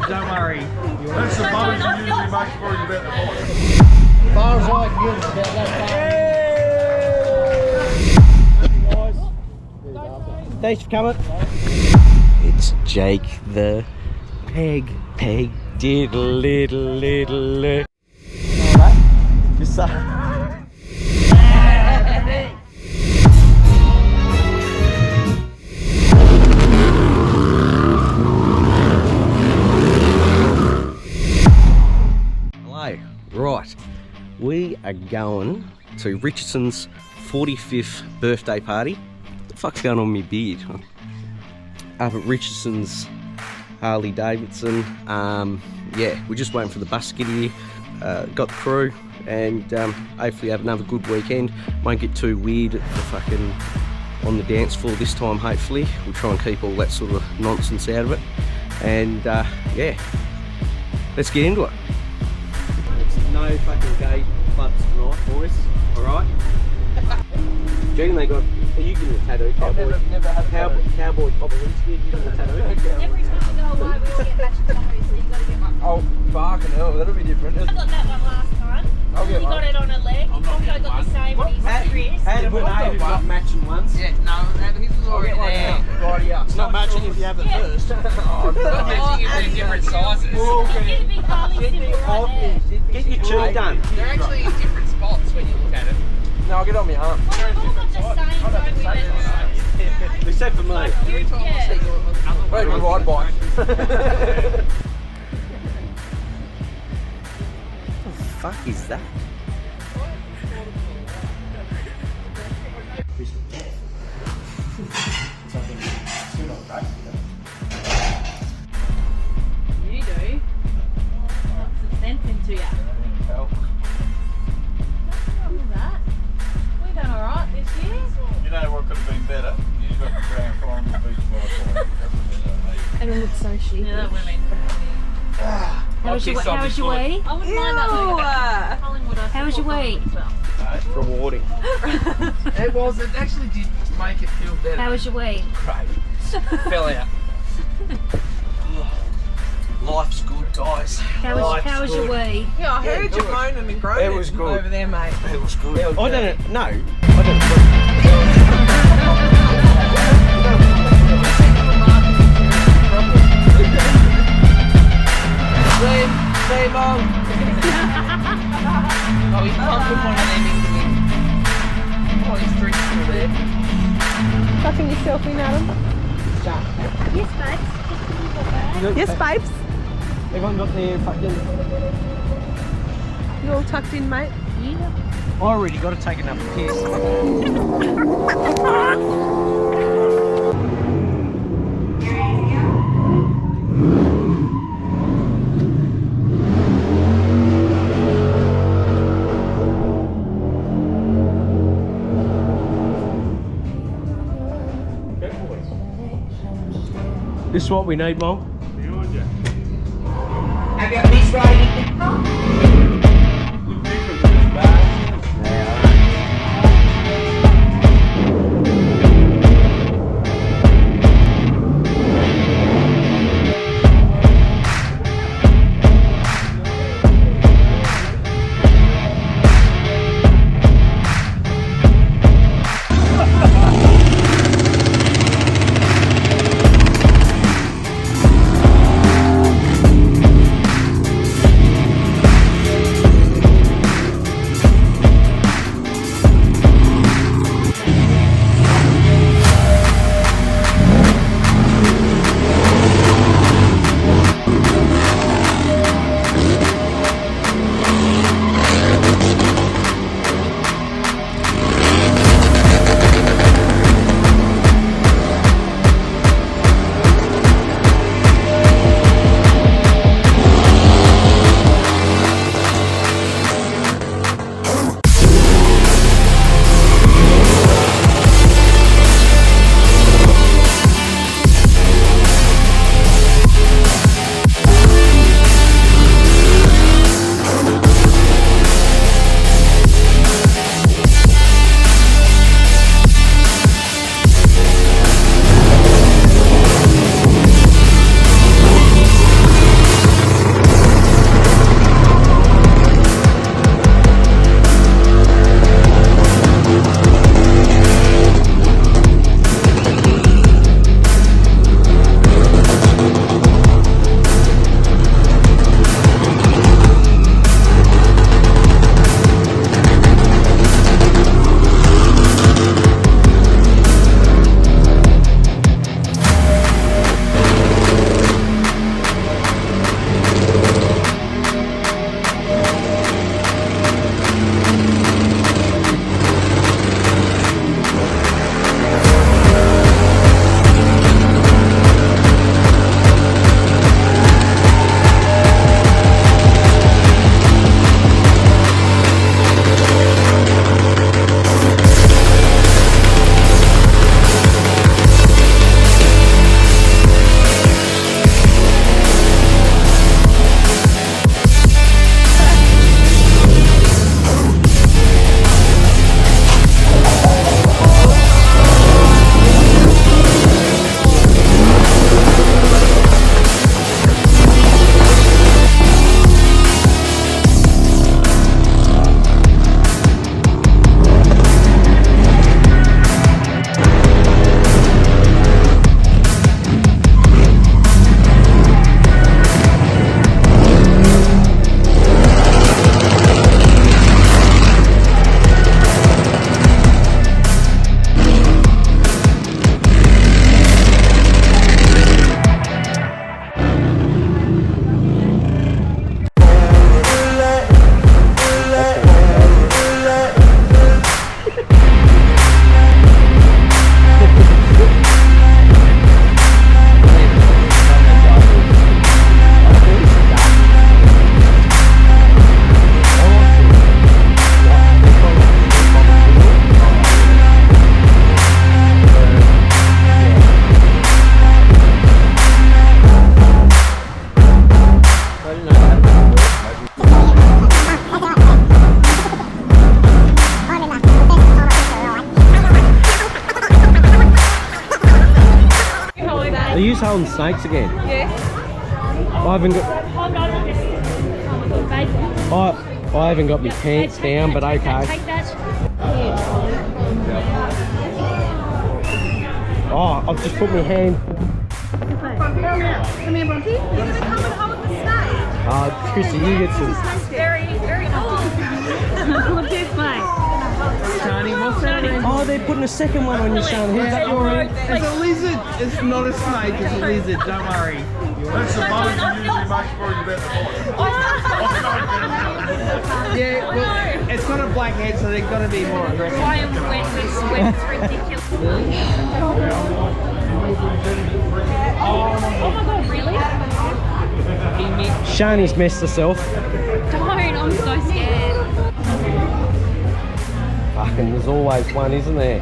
Don't worry. That's the bubbles you usually make before you bet the boys. As far as I can get, it's about that far. Thanks for coming. It's Jake the Peg diddle. Alright, just Hello, right. We are going to Richardson's 45th birthday party. What the fuck's going on with my beard? Up at Richardson's Harley Davidson. Yeah, we're just waiting for the bus to get here. Got the crew, and hopefully have another good weekend. Won't get too weird at the fucking on the dance floor this time. Hopefully, we'll try and keep all that sort of nonsense out of it. And yeah, let's get into it. It's no fucking gay clubs tonight, boys. All right. Do you reckon they got? Are you getting a tattoo, cowboy? I've never had a tattoo. Cowboy Popovich, you getting a tattoo? Every time we go away, we all get matching tattoos, so you got to get one. Oh, fucking hell, that'll be different. I got that one last time. I'll get He one. got it on a leg. Tonko got the same on his wrist. Adam and Abe got matching ones. Yeah, no, his was already there. Righty up. It's not matching if you have it first. Not matching if they're different sizes. We're all Get a getting big Harley symbol right there. Get your two done. They're actually in different spots when you look at it. No, I'll get on my arm. Well, we've all got the same, don't we? Except for me. Every time I see your other Wait, one, we ride bike. What the fuck is that? You do. Lots of sense into ya. What's that? We done alright this year. You know what could have been better? You got the grand final beach by And it looks so shitty. Yeah, that would have been How was your wee? I wouldn't mind that though. Collingwood, I How was your support wee? Collingwood as well. Rewarding. it was. It actually did make it feel better. How was your wee? Great. Fell out. Life's good, guys. How was your wee? Yeah, I heard you moaning and groaning It was good. over there, mate. It was good. I don't know. I Say long. Oh, he's pumping one of them into me. Oh, his drink's still there. Tucking yourself in, Adam. Yes, babes. Yes, babes. Everyone got their fucking. You all tucked in, mate? Yeah. I already got to take another piss. This is what we need, Mom. Have you got this right? Who's holding snakes again? Yes. I haven't got. Hold on, we'll just. I haven't got my pants down, but okay. Take that. Oh, I've just put my hand. Come here, Monty. You're going to come and hold the snake. Chrissy, you get some. Very old. What's this, mate? Shani, what's that? Oh, they're putting a second one on you, Sean. Who's that your end? It's a lizard. It's not a snake, it's a lizard. Don't worry. That's the bubbles you usually make for you about Yeah, well, it's got a black head, so they've got to be more aggressive. I am wet with sweat. It's ridiculous. Oh my god, really? Shani's messed herself. Don't, I'm so scared. Fucking, there's always one, isn't there?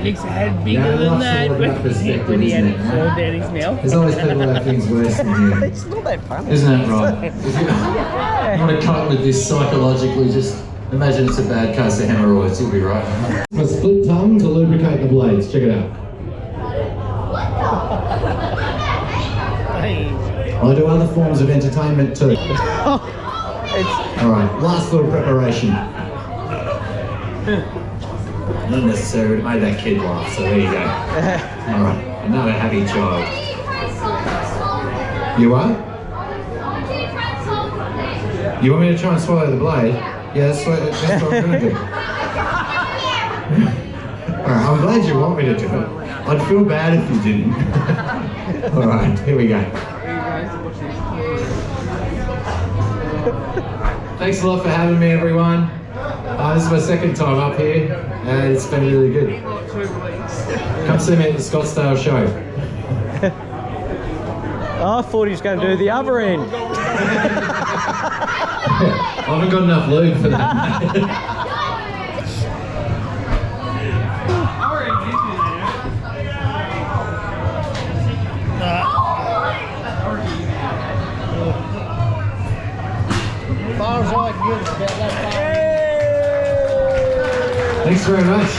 Nick's head bigger Yeah, than life's that. all about perspective, When he had isn't it it, fall mate? down his mouth. There's always people that have things worse than you. It's not that funny. Isn't that right? If you want to cut with this psychologically, just imagine it's a bad case of hemorrhoids, you'll be right. A split tongue to lubricate the blades, check it out. I do other forms of entertainment too. Alright, last little preparation. Not necessary, but it made that kid laugh, so there you go. Alright, another happy child. You what? You want me to try and swallow the blade? Yeah, that's what I'm going to do. Alright, I'm glad you want me to do it. I'd feel bad if you didn't. Alright, here we go. Thanks a lot for having me, everyone. This is my second time up here, and it's been really good. Come see me at the Scottsdale show. I thought he was going to do the other end. I haven't got enough lube for that. Thanks very much.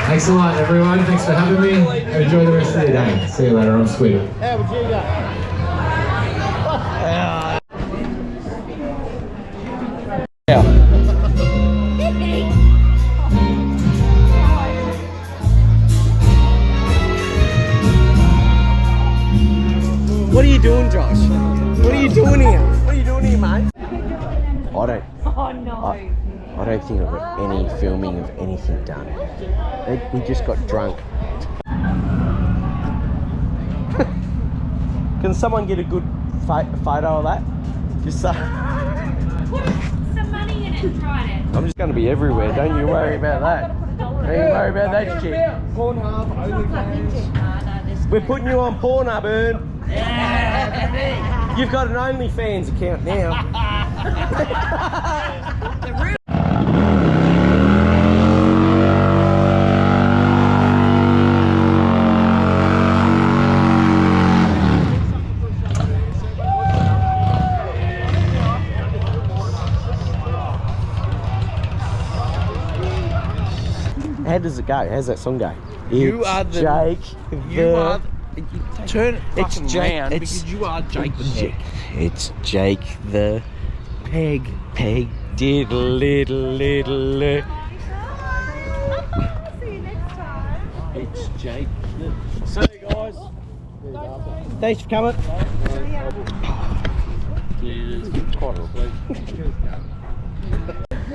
Thanks a lot, everyone. Thanks for having me. Enjoy the rest of your day. See you later. I'm Sweet. What are you doing, Josh? What are you doing here? What are you doing here, mate? Oh no. I don't think I've got any filming of anything done. We just got drunk. Can someone get a good photo of that? Just Put some money in it and try it. I'm just going to be everywhere. Don't you worry about that. Don't you worry about that shit. We're putting you on Pornhub, Ern. You've got an OnlyFans account now. How does it go? How's that song go? You are the Jake. You are. Turn it It's fucking Jake. round because you are Jake the Peg. It's Jake the Peg. Peg diddle little. See you next time. It's Jake. See you guys. Thanks for coming.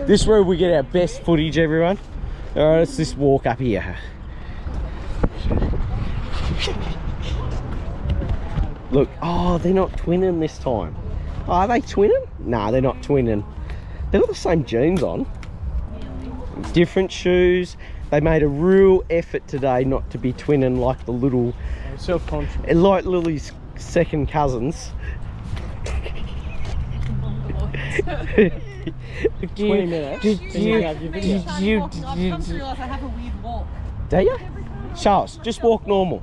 This is where we get our best footage, everyone. Alright, let's just walk up here. Look, oh, they're not twinning this time. Oh, are they twinning? Nah, they're not twinning. They've got the same jeans on. Different shoes. They made a real effort today not to be twinning like the little... Self-conscious. Like Lily's second cousins. 20 minutes. Did you I've come to realise I have a weird walk. do you? Charles, just walk normal.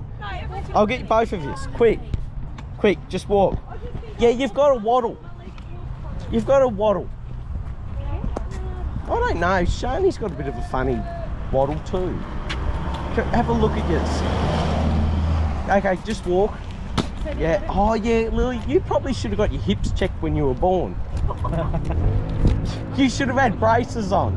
I'll get you both of you. Quick. Quick, just walk. Yeah, you've got to waddle. You've got to waddle. I don't know. Shani's got a bit of a funny waddle too. Have a look at yours. Okay, just walk. Yeah. Oh yeah, Lily, you probably should have got your hips checked when you were born. You should have had braces on.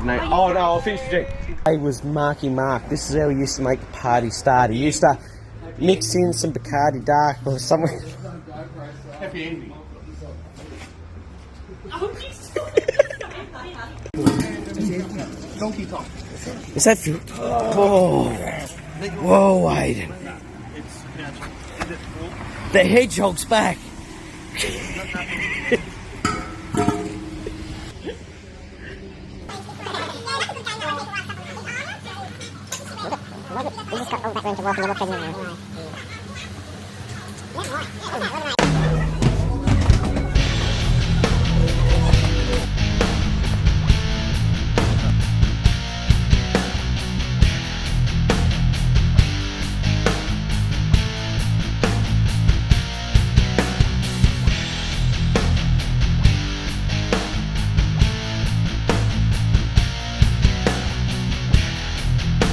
No, oh no, I'll finish the drink. It was Marky Mark. This is how he used to make the party start. He used to mix in some Bacardi Dark or something. Is that food? Oh, whoa, Aiden. The hedgehog's back. We just got all that room to walk and you're walking in now. Bye.